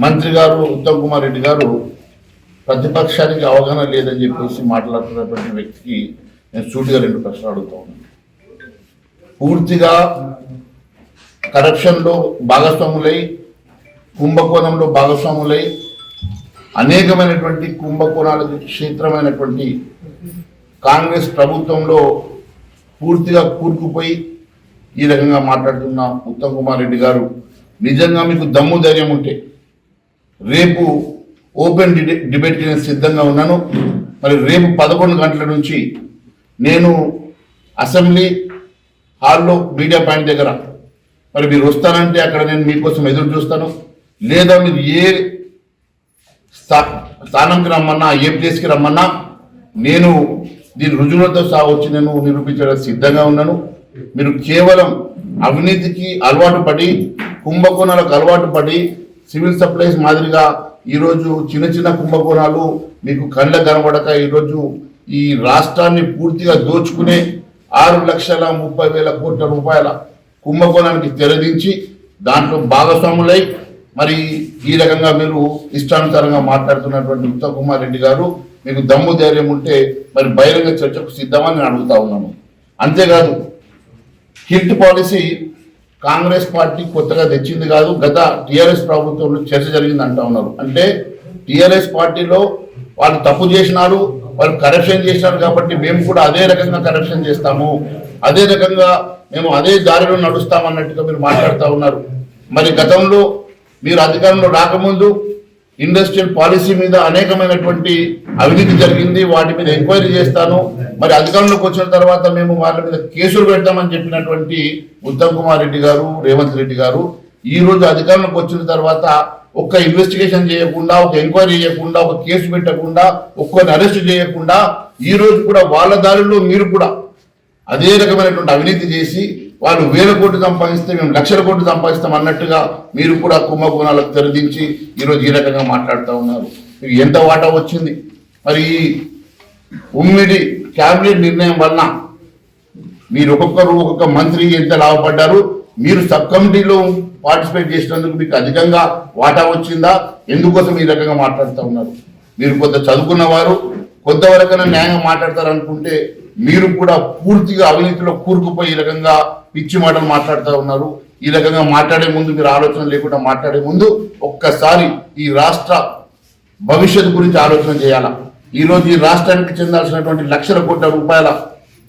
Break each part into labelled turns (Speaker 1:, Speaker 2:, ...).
Speaker 1: మంత్రి గారు ఉత్తమ్ కుమార్ రెడ్డి గారు ప్రతిపక్షానికి అవగాహన లేదని చెప్పేసి మాట్లాడుతున్నటువంటి వ్యక్తికి నేను సూటిగా 2 ప్రశ్నలు అడుగుతా ఉన్నాను. పూర్తిగా కరప్షన్లో భాగస్వాములై, కుంభకోణంలో భాగస్వాములై, అనేకమైనటువంటి కుంభకోణాలకు క్షేత్రమైనటువంటి కాంగ్రెస్ ప్రభుత్వంలో పూర్తిగా కూరుకుపోయి ఈ రకంగా మాట్లాడుతున్న ఉత్తమ్ కుమార్ రెడ్డి గారు, నిజంగా మీకు దమ్ము ధైర్యం ఉంటే రేపు ఓపెన్ డిబేట్కి నేను సిద్ధంగా ఉన్నాను. మరి రేపు 11 గంటల నుంచి నేను అసెంబ్లీ హాల్లో మీడియా పాయింట్ దగ్గర మరి మీరు వస్తానంటే అక్కడ నేను మీకోసం ఎదురు చూస్తాను. లేదా మీరు ఏ స్థానంకి రమ్మన్నా, ఏ ప్లేస్కి రమ్మన్నా నేను దీని రుజువులతో సహా వచ్చి నేను నిరూపించడానికి సిద్ధంగా ఉన్నాను. మీరు కేవలం అవినీతికి అలవాటు పడి, కుంభకోణాలకు అలవాటు పడి, సివిల్ సప్లైస్ మాదిరిగా ఈరోజు చిన్న చిన్న కుంభకోణాలు మీకు కళ్ళకు కనబడక ఈరోజు ఈ రాష్ట్రాన్ని పూర్తిగా దోచుకునే 6,30,000 కోట్ల రూపాయల కుంభకోణానికి తెరదించి దాంట్లో భాగస్వాములై మరి ఈ రకంగా మీరు ఇష్టానుసారంగా మాట్లాడుతున్నటువంటి ఉత్తమ్ కుమార్ రెడ్డి గారు, మీకు దమ్ము ధైర్యం ఉంటే మరి బహిరంగ చర్చకు సిద్ధమని నేను అడుగుతా ఉన్నాను. అంతేకాదు, హిట్ పాలసీ కాంగ్రెస్ పార్టీ కొత్తగా తెచ్చింది కాదు, గత టీఆర్ఎస్ ప్రభుత్వంలో చర్చ జరిగింది అంటా ఉన్నారు. అంటే టీఆర్ఎస్ పార్టీలో వాళ్ళు తప్పు చేసినారు, వాళ్ళు కరప్షన్ చేసినారు కాబట్టి మేము కూడా అదే రకంగా కరప్షన్ చేస్తాము, అదే రకంగా మేము అదే దారిలో నడుస్తామన్నట్టుగా మీరు మాట్లాడుతూ ఉన్నారు. మరి గతంలో మీరు అధికారంలో రాకముందు ఇండస్ట్రియల్ పాలసీ మీద అనేకమైనటువంటి అవినీతి జరిగింది, వాటి మీద ఎంక్వైరీ చేస్తాను, మరి అధికారంలోకి వచ్చిన తర్వాత మేము వాళ్ళ మీద కేసులు పెడతామని చెప్పినటువంటి ఉత్తమ్ కుమార్ రెడ్డి గారు, రేవంత్ రెడ్డి గారు ఈ రోజు అధికారంలోకి వచ్చిన తర్వాత ఒక్క ఇన్వెస్టిగేషన్ చేయకుండా, ఒక ఎంక్వైరీ చేయకుండా, ఒక కేసు పెట్టకుండా, ఒక్కరిని అరెస్ట్ చేయకుండా ఈ రోజు కూడా వాళ్ళ దారిలో మీరు కూడా అదే రకమైనటువంటి అవినీతి చేసి వాళ్ళు 1,000 కోట్లు సంపాదిస్తే మేము 1,00,000 కోట్లు సంపాదిస్తాం అన్నట్టుగా మీరు కూడా కుంభకోణాలకు తెరదించి ఈరోజు ఈ రకంగా మాట్లాడుతూ ఉన్నారు. మీకు ఎంత వాటా వచ్చింది? మరి ఉమ్మడి క్యాబినెట్ నిర్ణయం వలన మీరు ఒక్కొక్క మంత్రి ఎంత లాభపడ్డారు? మీరు సబ్ కమిటీలో పార్టిసిపేట్ చేసినందుకు మీకు అధికంగా వాటా వచ్చిందా? ఎందుకోసం ఈ రకంగా మాట్లాడుతూ ఉన్నారు? మీరు కొంత చదువుకున్న వారు, కొంతవరకైనా న్యాయంగా మాట్లాడతారు అనుకుంటే మీరు కూడా పూర్తిగా అవినీతిలో కూరుకుపోయి ఈ రకంగా పిచ్చి మాటలు మాట్లాడుతూ ఉన్నారు. ఈ రకంగా మాట్లాడే ముందు మీరు ఆలోచన లేకుండా మాట్లాడే ముందు ఒక్కసారి ఈ రాష్ట్ర భవిష్యత్తు గురించి ఆలోచన చేయాలా. ఈరోజు ఈ రాష్ట్రానికి చెందాల్సినటువంటి 1,00,000 కోట్ల రూపాయల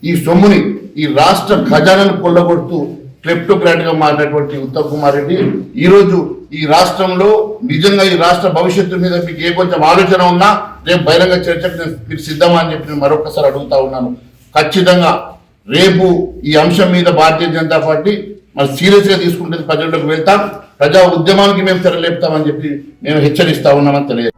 Speaker 1: ఈ సొమ్ముని ఈ రాష్ట్ర ఖజానాను కొల్లగొడుతూ క్లెప్టోక్రాట్గా మారినటువంటి ఉత్తమ్ కుమార్ రెడ్డి ఈరోజు ఈ రాష్ట్రంలో నిజంగా ఈ రాష్ట్ర భవిష్యత్తు మీద మీకు ఏ కొంచెం ఆలోచన ఉన్నా రేపు బహిరంగ చర్చకు మీరు సిద్ధమా అని చెప్పి నేను మరొకసారి అడుగుతా ఉన్నాను. ఖచ్చితంగా రేపు ఈ అంశం మీద భారతీయ జనతా పార్టీ మరి సీరియస్గా తీసుకుంటే ప్రజల్లోకి వెళ్తాం, ప్రజా ఉద్యమానికి మేము తెరలేపుతామని చెప్పి మేము హెచ్చరిస్తా ఉన్నామని తెలియదు.